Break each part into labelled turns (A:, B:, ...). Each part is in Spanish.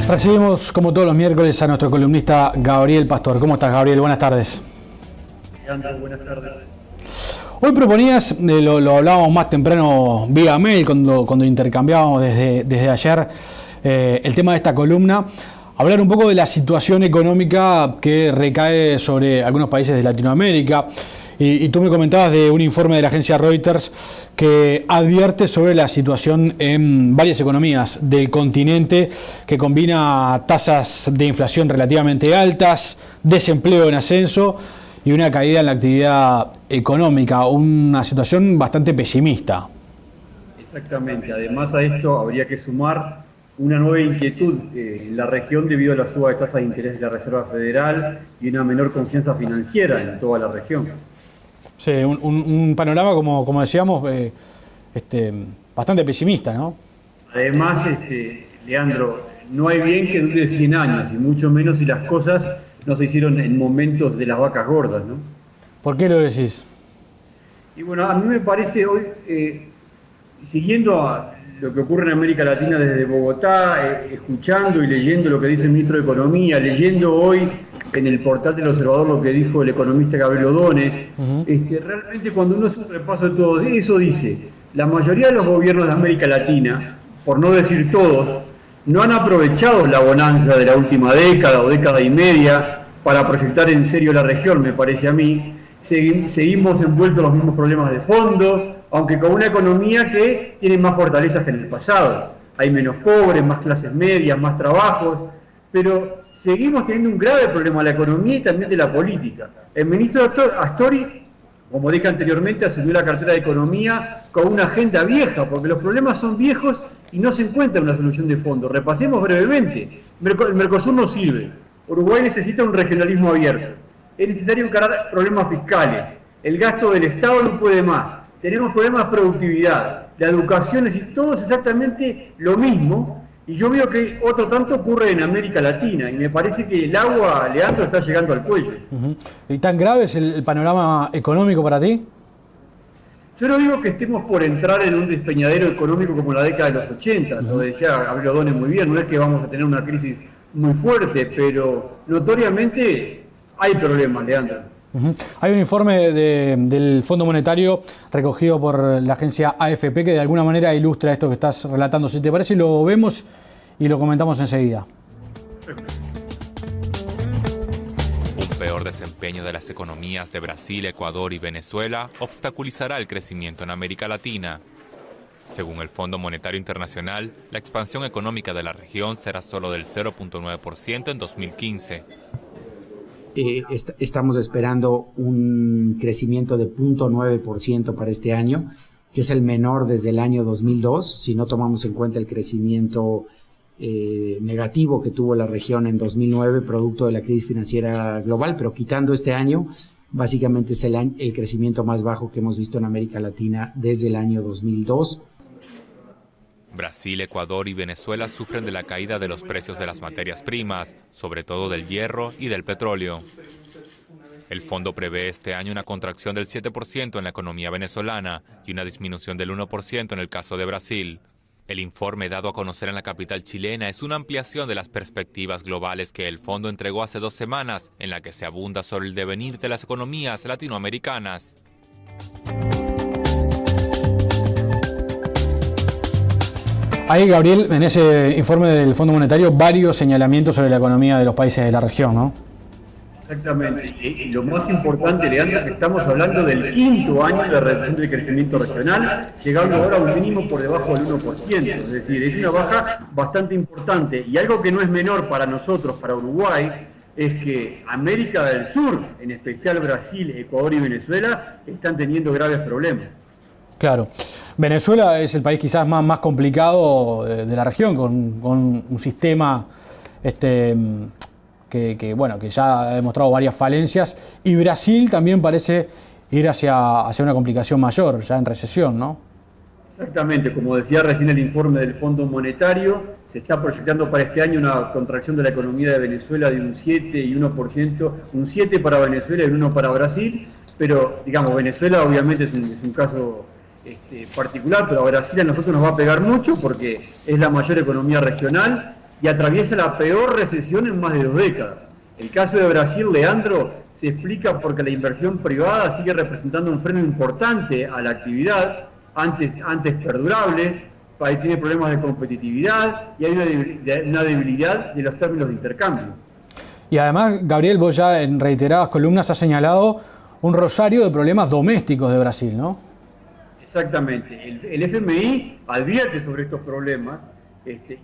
A: Recibimos, como todos los miércoles, a nuestro columnista Gabriel Pastor. ¿Cómo estás, Gabriel? Buenas tardes.
B: Buenas tardes.
A: Hoy proponías, lo hablábamos más temprano vía mail, cuando intercambiábamos desde ayer el tema de esta columna, hablar un poco de la situación económica que recae sobre algunos países de Latinoamérica. Y tú me comentabas de un informe de la agencia Reuters que advierte sobre la situación en varias economías del continente, que combina tasas de inflación relativamente altas, desempleo en ascenso y una caída en la actividad económica, una situación bastante pesimista.
B: Exactamente. Además a esto habría que sumar una nueva inquietud en la región debido a la suba de tasas de interés de la Reserva Federal y una menor confianza financiera en toda la región.
A: Sí, un panorama, como decíamos, bastante pesimista, ¿no?
B: Además, Leandro, no hay bien que dure 100 años, y mucho menos si las cosas no se hicieron en momentos de las vacas gordas, ¿no?
A: ¿Por qué lo decís?
B: Y bueno, a mí me parece hoy, siguiendo a lo que ocurre en América Latina desde Bogotá, escuchando y leyendo lo que dice el ministro de Economía, leyendo hoy en el portal del Observador lo que dijo el economista Gabriel O'Donnell, realmente cuando uno hace un repaso de todo eso dice, la mayoría de los gobiernos de América Latina, por no decir todos, no han aprovechado la bonanza de la última década o década y media para proyectar en serio la región, me parece a mí. Seguimos envueltos en los mismos problemas de fondo, aunque con una economía que tiene más fortalezas que en el pasado. Hay menos pobres, más clases medias, más trabajos, pero seguimos teniendo un grave problema de la economía y también de la política. El ministro Astori, como dije anteriormente, asumió la cartera de Economía con una agenda vieja, porque los problemas son viejos y no se encuentra una solución de fondo. Repasemos brevemente. El Mercosur no sirve. Uruguay necesita un regionalismo abierto. Es necesario encarar problemas fiscales. El gasto del Estado no puede más. Tenemos problemas de productividad. La educación, todo es exactamente lo mismo. Y yo veo que otro tanto ocurre en América Latina. Y me parece que el agua, Leandro, está llegando al cuello.
A: ¿Y tan grave es el panorama económico para ti?
B: Yo no digo que estemos por entrar en un despeñadero económico como la década de los 80. Lo decía Gabriel O'Donnell muy bien. No es que vamos a tener una crisis muy fuerte, pero notoriamente hay problemas, Leandro.
A: Hay un informe del Fondo Monetario recogido por la agencia AFP que de alguna manera ilustra esto que estás relatando. Si te parece, lo vemos y lo comentamos enseguida.
C: Un peor desempeño de las economías de Brasil, Ecuador y Venezuela obstaculizará el crecimiento en América Latina. Según el Fondo Monetario Internacional, la expansión económica de la región será solo del 0.9% en 2015.
D: Estamos esperando un crecimiento de 0.9% para este año, que es el menor desde el año 2002, si no tomamos en cuenta el crecimiento negativo que tuvo la región en 2009, producto de la crisis financiera global, pero quitando este año, básicamente es el crecimiento más bajo que hemos visto en América Latina desde el año 2002.
C: Brasil, Ecuador y Venezuela sufren de la caída de los precios de las materias primas, sobre todo del hierro y del petróleo. El fondo prevé este año una contracción del 7% en la economía venezolana y una disminución del 1% en el caso de Brasil. El informe dado a conocer en la capital chilena es una ampliación de las perspectivas globales que el fondo entregó hace 2 semanas, en la que se abunda sobre el devenir de las economías latinoamericanas.
A: Hay, Gabriel, en ese informe del Fondo Monetario varios señalamientos sobre la economía de los países de la región, ¿no?
B: Exactamente. Y lo más importante, Leandro, es que estamos hablando del 5º año de reducción del crecimiento regional, llegando ahora a un mínimo por debajo del 1%. Es decir, es una baja bastante importante. Y algo que no es menor para nosotros, para Uruguay, es que América del Sur, en especial Brasil, Ecuador y Venezuela, están teniendo graves problemas.
A: Claro. Venezuela es el país quizás más complicado de la región, con un sistema que ya ha demostrado varias falencias, y Brasil también parece ir hacia una complicación mayor, ya en recesión, ¿no?
B: Exactamente, como decía recién el informe del Fondo Monetario, se está proyectando para este año una contracción de la economía de Venezuela de un 7 y 1%, un 7 para Venezuela y un 1 para Brasil, pero digamos, Venezuela obviamente es un caso particular, pero a Brasil a nosotros nos va a pegar mucho porque es la mayor economía regional y atraviesa la peor recesión en más de 2 décadas. El caso de Brasil, Leandro, se explica porque la inversión privada sigue representando un freno importante a la actividad, antes perdurable. El país tiene problemas de competitividad y hay una debilidad de los términos de intercambio.
A: Y además, Gabriel, vos ya en reiteradas columnas has señalado un rosario de problemas domésticos de Brasil, ¿no?
B: Exactamente. El FMI advierte sobre estos problemas,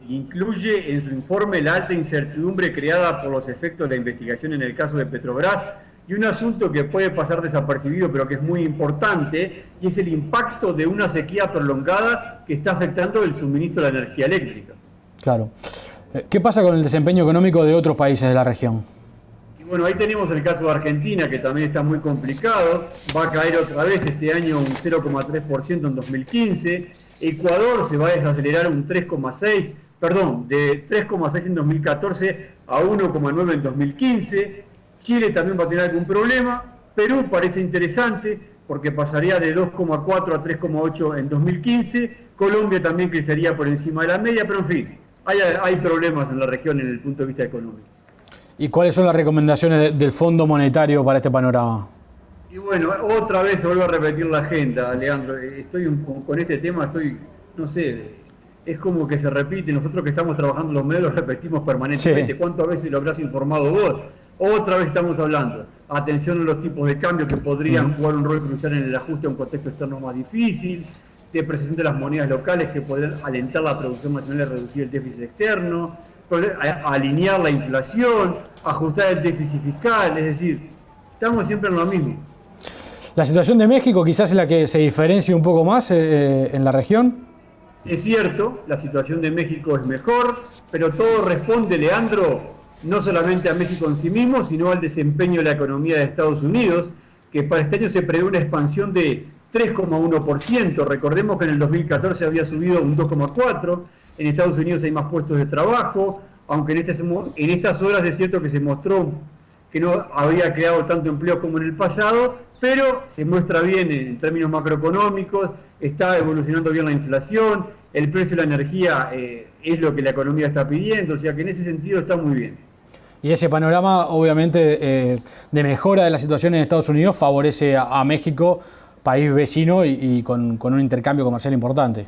B: incluye en su informe la alta incertidumbre creada por los efectos de la investigación en el caso de Petrobras y un asunto que puede pasar desapercibido pero que es muy importante, y es el impacto de una sequía prolongada que está afectando el suministro de la energía eléctrica.
A: Claro. ¿Qué pasa con el desempeño económico de otros países de la región?
B: Y bueno, ahí tenemos el caso de Argentina, que también está muy complicado, va a caer otra vez este año un 0,3% en 2015, Ecuador se va a desacelerar un 3,6%, perdón, de 3,6 en 2014 a 1,9 en 2015, Chile también va a tener algún problema, Perú parece interesante porque pasaría de 2,4 a 3,8 en 2015, Colombia también crecería por encima de la media, pero en fin, hay problemas en la región en el punto de vista económico.
A: ¿Y cuáles son las recomendaciones del Fondo Monetario para este panorama?
B: Y bueno, otra vez se vuelve a repetir la agenda, Leandro. Con este tema, no sé, es como que se repite. Nosotros que estamos trabajando en los medios lo repetimos permanentemente. Sí. ¿Cuántas veces lo habrás informado vos? Otra vez estamos hablando. Atención a los tipos de cambio que podrían jugar un rol crucial en el ajuste a un contexto externo más difícil, depreciación de las monedas locales que podrían alentar la producción nacional y reducir el déficit externo, alinear la inflación, ajustar el déficit fiscal, es decir, estamos siempre en lo mismo.
A: ¿La situación de México quizás es la que se diferencia un poco más en la región?
B: Es cierto, la situación de México es mejor, pero todo responde, Leandro, no solamente a México en sí mismo, sino al desempeño de la economía de Estados Unidos, que para este año se prevé una expansión de 3,1%. Recordemos que en el 2014 había subido un 2,4%. En Estados Unidos hay más puestos de trabajo, aunque en estas horas es cierto que se mostró que no había creado tanto empleo como en el pasado, pero se muestra bien en términos macroeconómicos, está evolucionando bien la inflación, el precio de la energía es lo que la economía está pidiendo, o sea que en ese sentido está muy bien.
A: Y ese panorama, obviamente, de mejora de la situación en Estados Unidos favorece a México, país vecino y con un intercambio comercial importante.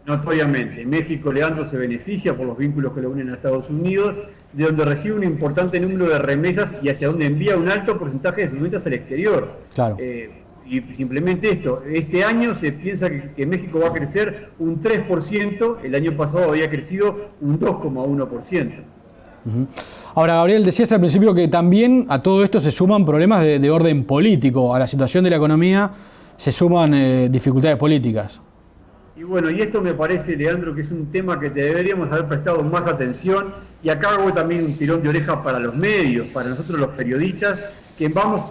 B: Notoriamente, México, Leandro, se beneficia por los vínculos que lo unen a Estados Unidos, de donde recibe un importante número de remesas y hacia donde envía un alto porcentaje de sus ventas al exterior.
A: Claro.
B: Y simplemente esto, este año se piensa que México va a crecer un 3%, el año pasado había crecido un 2,1%.
A: Ahora, Gabriel, decías al principio que también a todo esto se suman problemas de orden político, a la situación de la economía se suman dificultades políticas.
B: Y bueno, y esto me parece, Leandro, que es un tema que te deberíamos haber prestado más atención, y acá hago también un tirón de oreja para los medios, para nosotros los periodistas, que vamos,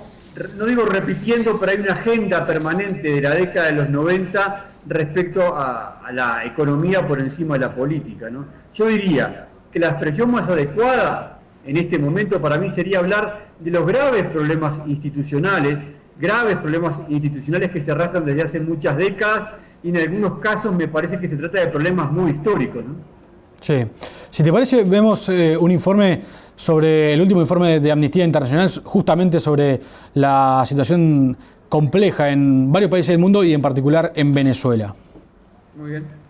B: no digo repitiendo, pero hay una agenda permanente de la década de los 90 respecto a la economía por encima de la política, ¿no? Yo diría que la expresión más adecuada en este momento para mí sería hablar de los graves problemas institucionales que se arrastran desde hace muchas décadas, y en algunos casos me parece que se trata de problemas muy históricos, ¿no?
A: Sí. Si te parece, vemos un informe sobre el último informe de Amnistía Internacional, justamente sobre la situación compleja en varios países del mundo y en particular en Venezuela.
B: Muy bien.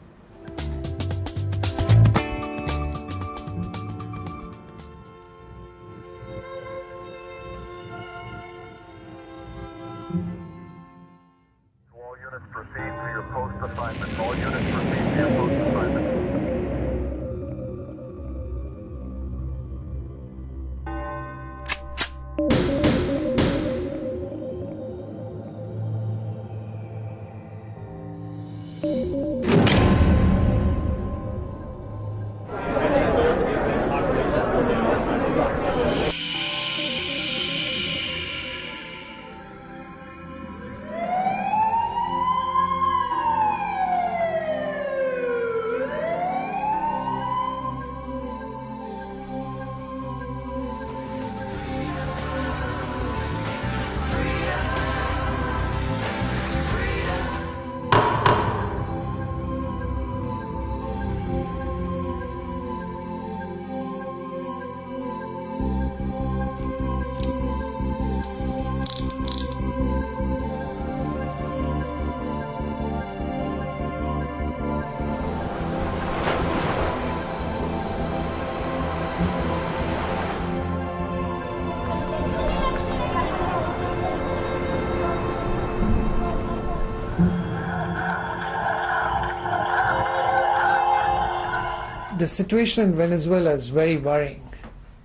E: The situation in Venezuela is very worrying.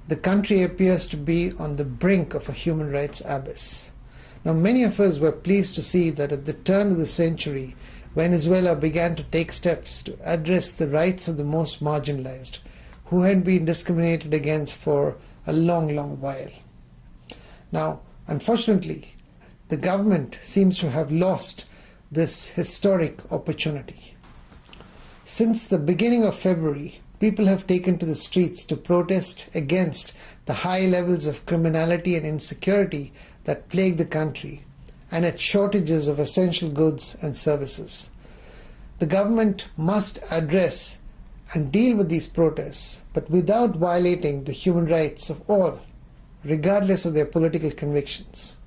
E: The country appears to be on the brink of a human rights abyss. Now, many of us were pleased to see that at the turn of the century, Venezuela began to take steps to address the rights of the most marginalized, who had been discriminated against for a long, long while. Now, unfortunately, the government seems to have lost this historic opportunity. Since the beginning of February, people have taken to the streets to protest against the high levels of criminality and insecurity that plague the country and its shortages of essential goods and services. The government must address and deal with these protests, but without violating the human rights of all, regardless of their political convictions.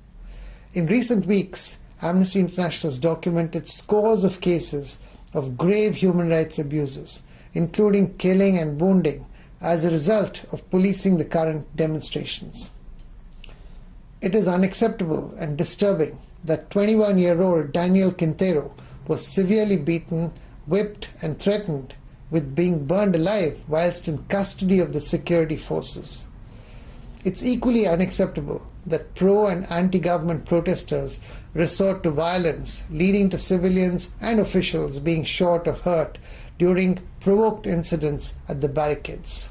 E: In recent weeks, Amnesty International has documented scores of cases of grave human rights abuses, including killing and wounding, as a result of policing the current demonstrations. It is unacceptable and disturbing that 21-year-old Daniel Quintero was severely beaten, whipped, and threatened with being burned alive whilst in custody of the security forces. It's equally unacceptable that pro- and anti-government protesters resort to violence, leading to civilians and officials being shot or hurt during provoked incidents at the barricades.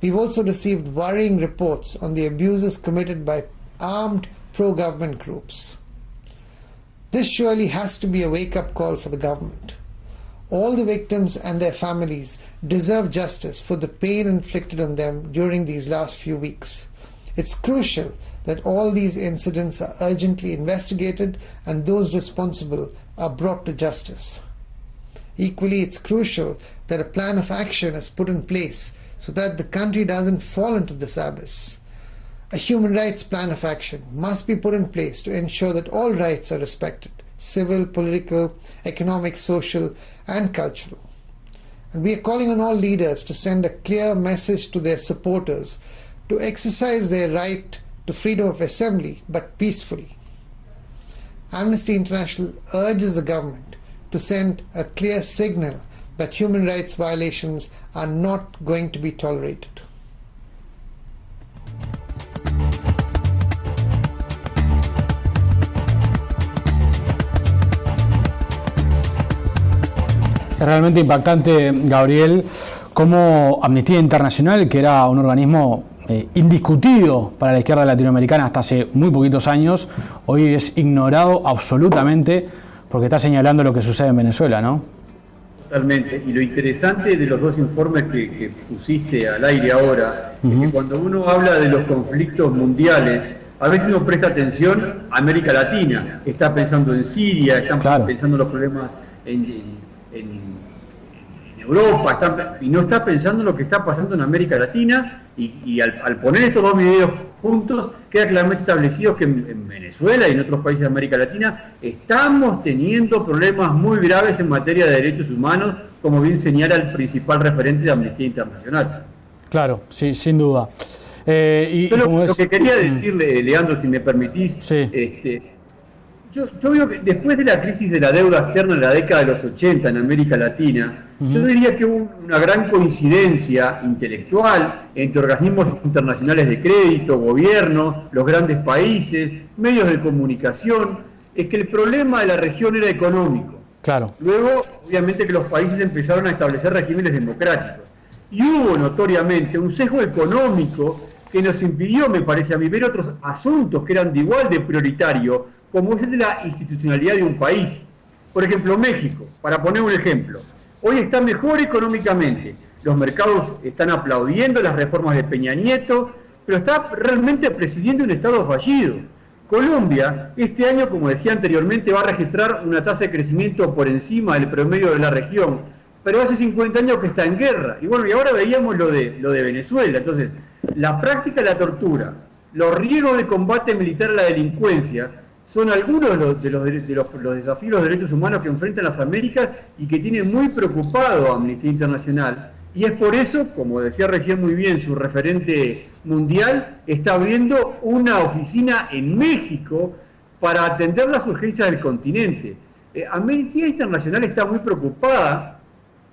E: We've also received worrying reports on the abuses committed by armed pro-government groups. This surely has to be a wake-up call for the government. All the victims and their families deserve justice for the pain inflicted on them during these last few weeks. It's crucial that all these incidents are urgently investigated and those responsible are brought to justice. Equally, it's crucial that a plan of action is put in place so that the country doesn't fall into this abyss. A human rights plan of action must be put in place to ensure that all rights are respected: civil, political, economic, social, and cultural. And we are calling on all leaders to send a clear message to their supporters to exercise their right to freedom of assembly, but peacefully. Amnesty International urges the government to send a clear signal that human rights violations are not going to be tolerated.
A: Es realmente impactante, Gabriel, cómo Amnistía Internacional, que era un organismo indiscutido para la izquierda latinoamericana hasta hace muy poquitos años, hoy es ignorado absolutamente porque está señalando lo que sucede en Venezuela, ¿no?
B: Totalmente. Y lo interesante de los dos informes que pusiste al aire ahora, es que cuando uno habla de los conflictos mundiales, a veces no presta atención a América Latina. Está pensando en Siria, está pensando en los problemas en Europa, y no está pensando en lo que está pasando en América Latina, y al poner estos dos videos juntos, queda claramente establecido que en Venezuela y en otros países de América Latina estamos teniendo problemas muy graves en materia de derechos humanos, como bien señala el principal referente de Amnistía Internacional.
A: Claro, sí, sin duda.
B: Lo que quería decirle, Leandro, si me permitís,
A: sí.
B: Yo veo que después de la crisis de la deuda externa en la década de los 80 en América Latina, yo diría que hubo una gran coincidencia intelectual entre organismos internacionales de crédito, gobierno, los grandes países, medios de comunicación, es que el problema de la región era económico.
A: Claro.
B: Luego, obviamente, que los países empezaron a establecer regímenes democráticos. Y hubo notoriamente un sesgo económico que nos impidió, me parece a mí, ver otros asuntos que eran de igual de prioritario, como es el de la institucionalidad de un país. Por ejemplo, México, para poner un ejemplo, hoy está mejor económicamente, los mercados están aplaudiendo las reformas de Peña Nieto, pero está realmente presidiendo un Estado fallido. Colombia, este año, como decía anteriormente, va a registrar una tasa de crecimiento por encima del promedio de la región, pero hace 50 años que está en guerra. Y bueno, y ahora veíamos lo de Venezuela. Entonces, la práctica de la tortura, los riesgos de combate militar a la delincuencia, son algunos de los desafíos de los derechos humanos que enfrentan las Américas y que tienen muy preocupado a Amnistía Internacional. Y es por eso, como decía recién muy bien su referente mundial, está abriendo una oficina en México para atender las urgencias del continente. Amnistía Internacional está muy preocupada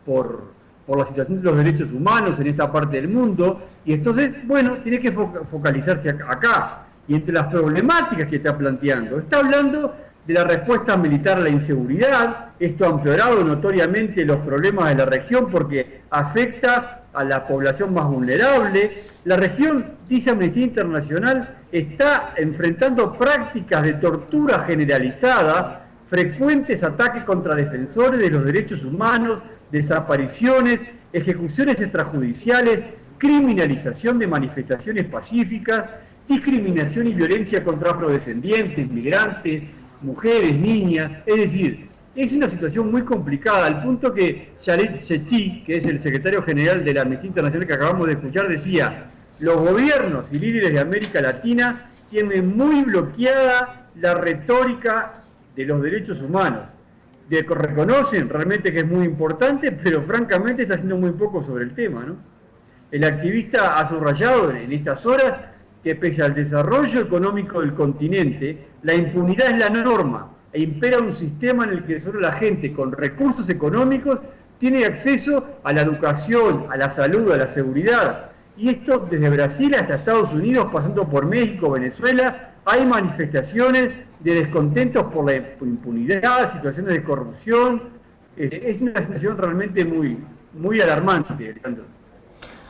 B: por por la situación de los derechos humanos en esta parte del mundo, y entonces, bueno, tiene que focalizarse acá. Y entre las problemáticas que está planteando, está hablando de la respuesta militar a la inseguridad. Esto ha empeorado notoriamente los problemas de la región porque afecta a la población más vulnerable. La región, dice Amnistía Internacional, está enfrentando prácticas de tortura generalizada, frecuentes ataques contra defensores de los derechos humanos, desapariciones, ejecuciones extrajudiciales, criminalización de manifestaciones pacíficas, discriminación y violencia contra afrodescendientes, migrantes, mujeres, niñas. Es decir, es una situación muy complicada, al punto que Khaled Sheikh, que es el secretario general de la Amnistía Internacional que acabamos de escuchar, decía: los gobiernos y líderes de América Latina tienen muy bloqueada la retórica de los derechos humanos. Reconocen realmente que es muy importante, pero francamente está haciendo muy poco sobre el tema, ¿no? El activista ha subrayado en estas horas que pese al desarrollo económico del continente, la impunidad es la norma e impera un sistema en el que solo la gente con recursos económicos tiene acceso a la educación, a la salud, a la seguridad. Y esto desde Brasil hasta Estados Unidos, pasando por México, Venezuela, hay manifestaciones de descontentos por la impunidad, situaciones de corrupción. Es una situación realmente muy alarmante, Alejandro.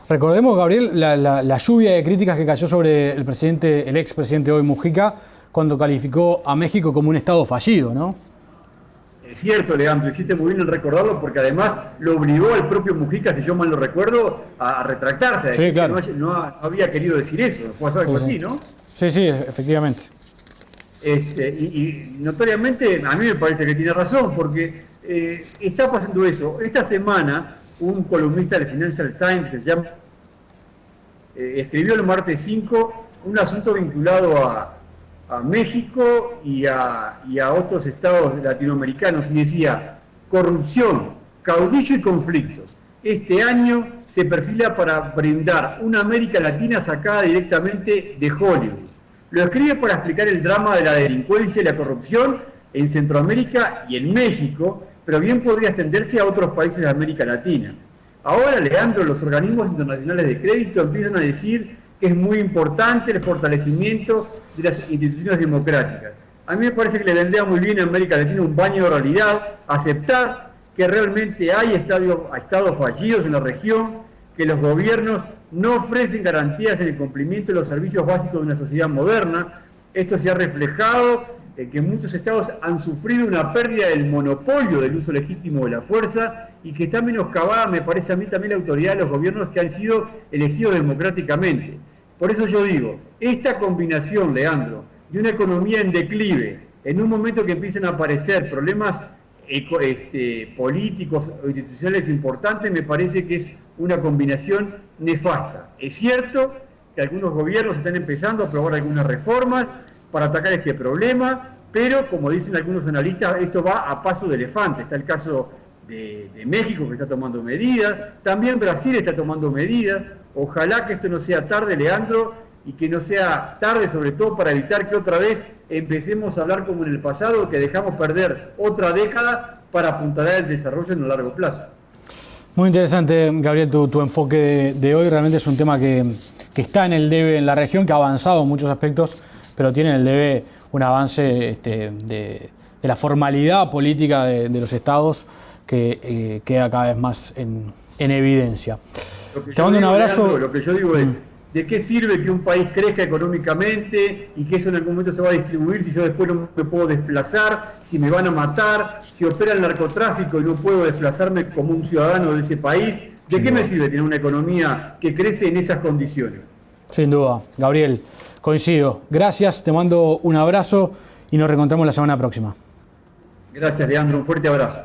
A: Recordemos, Gabriel, la lluvia de críticas que cayó sobre el expresidente hoy Mujica, cuando calificó a México como un estado fallido, ¿no?
B: Es cierto, Leandro, hiciste muy bien en recordarlo, porque además lo obligó al propio Mujica, si yo mal lo recuerdo, a retractarse.
A: Sí, claro.
B: No había querido decir eso, fue algo así, ¿no?
A: Sí, efectivamente.
B: Y notoriamente a mí me parece que tiene razón, porque está pasando eso. Esta semana un columnista del Financial Times que se llama escribió el martes 5 un asunto vinculado a México y a otros estados latinoamericanos, y decía: corrupción, caudillo y conflictos. Este año se perfila para brindar una América Latina sacada directamente de Hollywood. Lo escribe para explicar el drama de la delincuencia y la corrupción en Centroamérica y en México, pero bien podría extenderse a otros países de América Latina. Ahora, Leandro, los organismos internacionales de crédito empiezan a decir que es muy importante el fortalecimiento de las instituciones democráticas. A mí me parece que le vendría muy bien a América Latina un baño de realidad, aceptar que realmente hay estados fallidos en la región, que los gobiernos no ofrecen garantías en el cumplimiento de los servicios básicos de una sociedad moderna. Esto se ha reflejado en que muchos estados han sufrido una pérdida del monopolio del uso legítimo de la fuerza, y que está menoscabada, me parece a mí, también la autoridad de los gobiernos que han sido elegidos democráticamente. Por eso yo digo, esta combinación, Leandro, de una economía en declive, en un momento que empiezan a aparecer problemas políticos o institucionales importantes, me parece que es una combinación nefasta. Es cierto que algunos gobiernos están empezando a aprobar algunas reformas para atacar este problema, pero como dicen algunos analistas, esto va a paso de elefante. Está el caso de México, que está tomando medidas, también Brasil está tomando medidas. Ojalá que esto no sea tarde, Leandro, y que no sea tarde sobre todo para evitar que otra vez empecemos a hablar como en el pasado, que dejamos perder otra década para apuntalar el desarrollo en el largo plazo.
A: Muy interesante, Gabriel, tu enfoque de hoy. Realmente es un tema que está en el debe en la región, que ha avanzado en muchos aspectos, pero tiene en el debe un avance de la formalidad política de los estados que queda cada vez más en evidencia. Te mando un abrazo.
B: Leandro, lo que yo digo es: ¿de qué sirve que un país crezca económicamente y que eso en algún momento se va a distribuir si yo después no me puedo desplazar, si me van a matar, si opera el narcotráfico y no puedo desplazarme como un ciudadano de ese país? ¿De qué me sirve tener una economía que crece en esas condiciones?
A: Sin duda, Gabriel, coincido. Gracias, te mando un abrazo y nos reencontramos la semana próxima.
B: Gracias, Leandro, un fuerte abrazo.